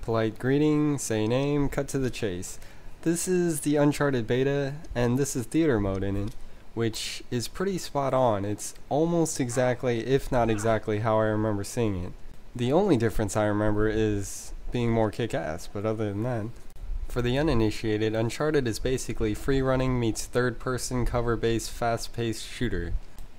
polite greeting, say name, cut to the chase. This is the Uncharted beta, and this is theater mode in it, which is pretty spot on. It's almost exactly, if not exactly, how I remember seeing it. The only difference I remember is being more kick-ass, but other than that. For the uninitiated, Uncharted is basically free-running meets third-person cover-based fast-paced shooter.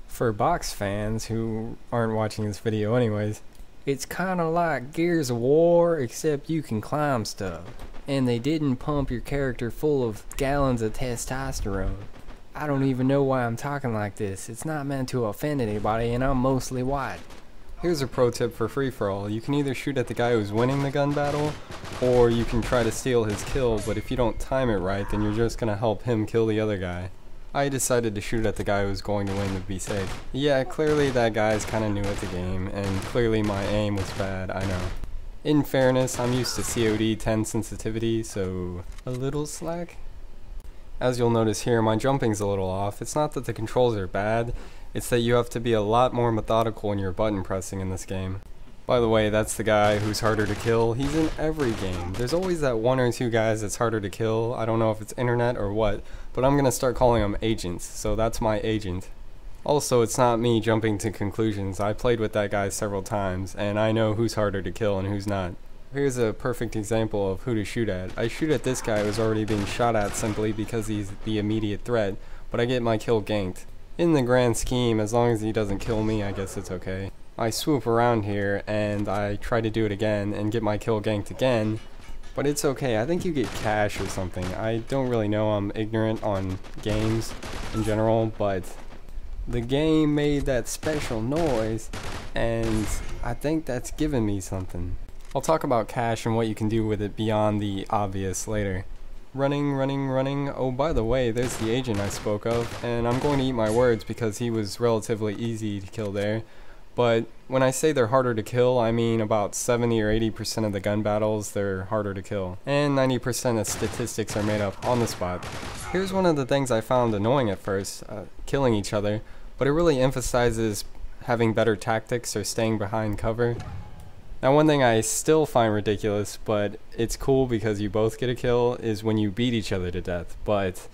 For box fans who aren't watching this video anyways, it's kinda like Gears of War, except you can climb stuff. And they didn't pump your character full of gallons of testosterone. I don't even know why I'm talking like this. It's not meant to offend anybody, and I'm mostly white. Here's a pro tip for free-for-all. You can either shoot at the guy who's winning the gun battle, or you can try to steal his kill, but if you don't time it right, then you're just gonna help him kill the other guy. I decided to shoot at the guy who was going to win to be safe. Yeah, clearly that guy's kinda new at the game, and clearly my aim was bad, I know. In fairness, I'm used to COD 10 sensitivity, so a little slack. As you'll notice here, my jumping's a little off. It's not that the controls are bad, it's that you have to be a lot more methodical in your button pressing in this game. By the way, that's the guy who's harder to kill. He's in every game. There's always that one or two guys that's harder to kill. I don't know if it's internet or what, but I'm gonna start calling them agents, so that's my agent. Also, it's not me jumping to conclusions. I played with that guy several times, and I know who's harder to kill and who's not. Here's a perfect example of who to shoot at. I shoot at this guy who's already being shot at simply because he's the immediate threat, but I get my kill ganked. In the grand scheme, as long as he doesn't kill me, I guess it's okay. I swoop around here, and I try to do it again, and get my kill ganked again, but it's okay. I think you get cash or something. I don't really know, I'm ignorant on games in general, but the game made that special noise, and I think that's given me something. I'll talk about cash and what you can do with it beyond the obvious later. Running. Oh, by the way, there's the agent I spoke of, and I'm going to eat my words because he was relatively easy to kill there. But when I say they're harder to kill, I mean about 70 or 80% of the gun battles, they're harder to kill. And 90% of statistics are made up on the spot. Here's one of the things I found annoying at first, killing each other, but it really emphasizes having better tactics or staying behind cover. Now, one thing I still find ridiculous, but it's cool because you both get a kill, is when you beat each other to death. But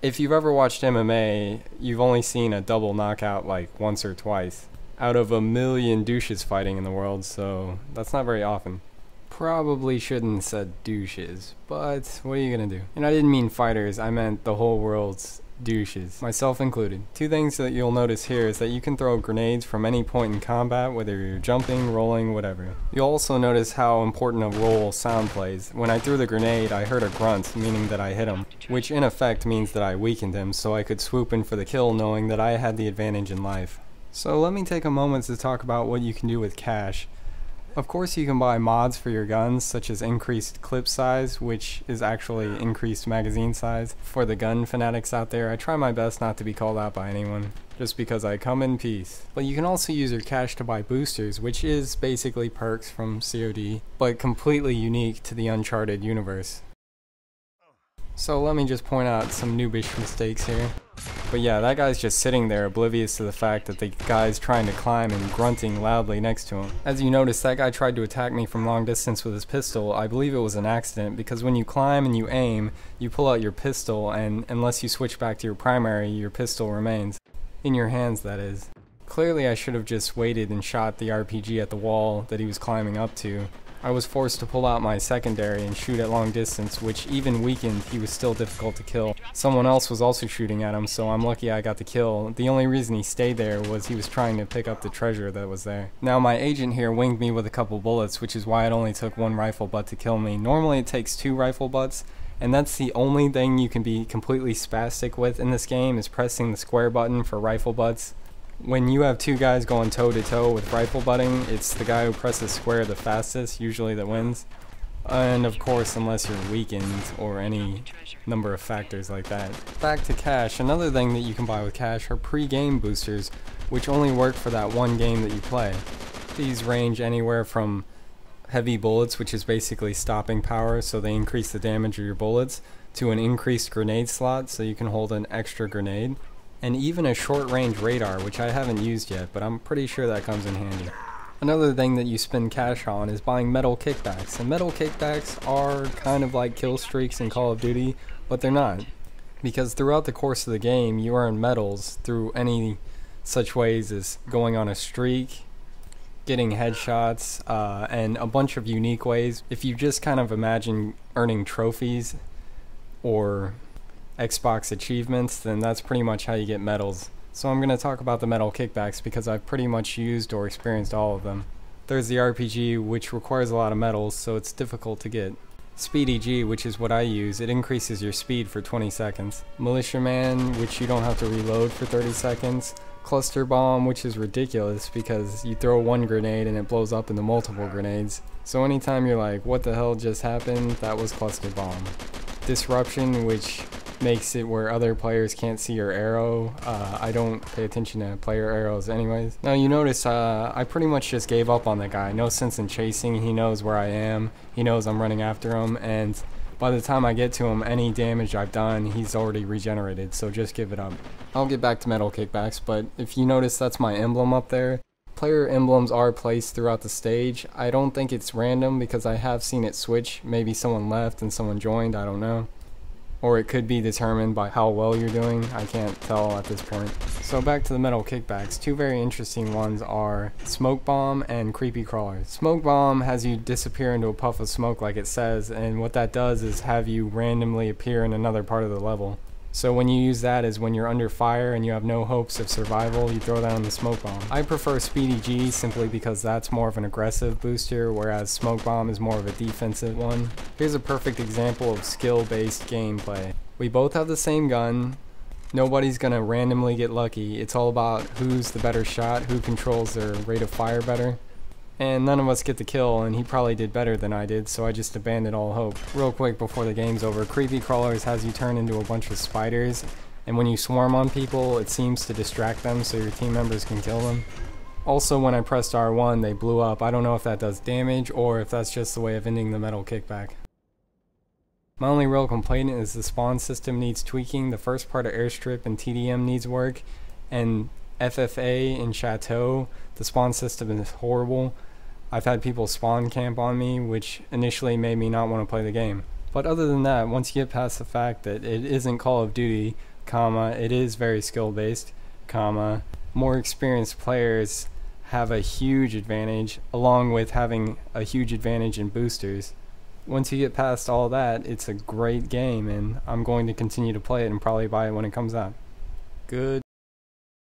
if you've ever watched MMA, you've only seen a double knockout like once or twice out of a million douches fighting in the world, so that's not very often. Probably shouldn't have said douches, but what are you gonna do? And I didn't mean fighters, I meant the whole world's douches, myself included. Two things that you'll notice here is that you can throw grenades from any point in combat, whether you're jumping, rolling, whatever. You'll also notice how important a role sound plays. When I threw the grenade, I heard a grunt, meaning that I hit him, which in effect means that I weakened him, so I could swoop in for the kill knowing that I had the advantage in life. So let me take a moment to talk about what you can do with cash. Of course, you can buy mods for your guns, such as increased clip size, which is actually increased magazine size. For the gun fanatics out there, I try my best not to be called out by anyone, just because I come in peace. But you can also use your cash to buy boosters, which is basically perks from COD, but completely unique to the Uncharted universe. So let me just point out some noobish mistakes here. But yeah, that guy's just sitting there oblivious to the fact that the guy's trying to climb and grunting loudly next to him. As you notice, that guy tried to attack me from long distance with his pistol. I believe it was an accident because when you climb and you aim, you pull out your pistol, and unless you switch back to your primary, your pistol remains. In your hands, that is. Clearly I should have just waited and shot the RPG at the wall that he was climbing up to. I was forced to pull out my secondary and shoot at long distance, which even weakened, he was still difficult to kill. Someone else was also shooting at him, so I'm lucky I got the kill. The only reason he stayed there was he was trying to pick up the treasure that was there. Now my agent here winged me with a couple bullets, which is why it only took one rifle butt to kill me. Normally it takes 2 rifle butts, and that's the only thing you can be completely spastic with in this game, is pressing the square button for rifle butts. When you have 2 guys going toe-to-toe with rifle butting, it's the guy who presses square the fastest, usually, that wins. And of course, unless you're weakened or any number of factors like that. Back to cash, another thing that you can buy with cash are pre-game boosters, which only work for that one game that you play. These range anywhere from heavy bullets, which is basically stopping power, so they increase the damage of your bullets, to an increased grenade slot, so you can hold an extra grenade. And even a short-range radar, which I haven't used yet, but I'm pretty sure that comes in handy. Another thing that you spend cash on is buying medal kickbacks, and medal kickbacks are kind of like kill streaks in Call of Duty, but they're not. Because throughout the course of the game, you earn medals through any such ways as going on a streak, getting headshots, and a bunch of unique ways. If you just kind of imagine earning trophies or Xbox achievements, then that's pretty much how you get medals. So I'm going to talk about the medal kickbacks because I've pretty much used or experienced all of them. There's the RPG, which requires a lot of medals, so it's difficult to get. Speedy G, which is what I use, it increases your speed for 20 seconds. Militia Man, which you don't have to reload for 30 seconds. Cluster Bomb, which is ridiculous because you throw one grenade and it blows up into multiple grenades. So anytime you're like, what the hell just happened, that was Cluster Bomb. Disruption, which makes it where other players can't see your arrow. I don't pay attention to player arrows anyways. Now you notice I pretty much just gave up on that guy. No sense in chasing. He knows where I am. He knows I'm running after him, and by the time I get to him, any damage I've done, he's already regenerated, so just give it up. I'll get back to medal kickbacks, but if you notice, that's my emblem up there. Player emblems are placed throughout the stage. I don't think it's random because I have seen it switch. Maybe someone left and someone joined, I don't know. Or it could be determined by how well you're doing. I can't tell at this point. So back to the medal kickbacks. Two very interesting ones are Smoke Bomb and Creepy Crawler. Smoke Bomb has you disappear into a puff of smoke like it says, and what that does is have you randomly appear in another part of the level. So when you use that is when you're under fire and you have no hopes of survival, you throw down the Smoke Bomb. I prefer Speedy G simply because that's more of an aggressive booster, whereas Smoke Bomb is more of a defensive one. Here's a perfect example of skill-based gameplay. We both have the same gun. Nobody's gonna randomly get lucky. It's all about who's the better shot, who controls their rate of fire better. And none of us get the kill, and he probably did better than I did, so I just abandoned all hope. Real quick before the game's over, Creepy Crawlers has you turn into a bunch of spiders, and when you swarm on people, it seems to distract them so your team members can kill them. Also, when I pressed R1, they blew up. I don't know if that does damage, or if that's just the way of ending the medal kickback. My only real complaint is the spawn system needs tweaking. The first part of Airstrip and TDM needs work, and FFA in Chateau, the spawn system is horrible. I've had people spawn camp on me, which initially made me not want to play the game. But other than that, once you get past the fact that it isn't Call of Duty, it is very skill based, more experienced players have a huge advantage, along with having a huge advantage in boosters. Once you get past all that, it's a great game, and I'm going to continue to play it and probably buy it when it comes out. Good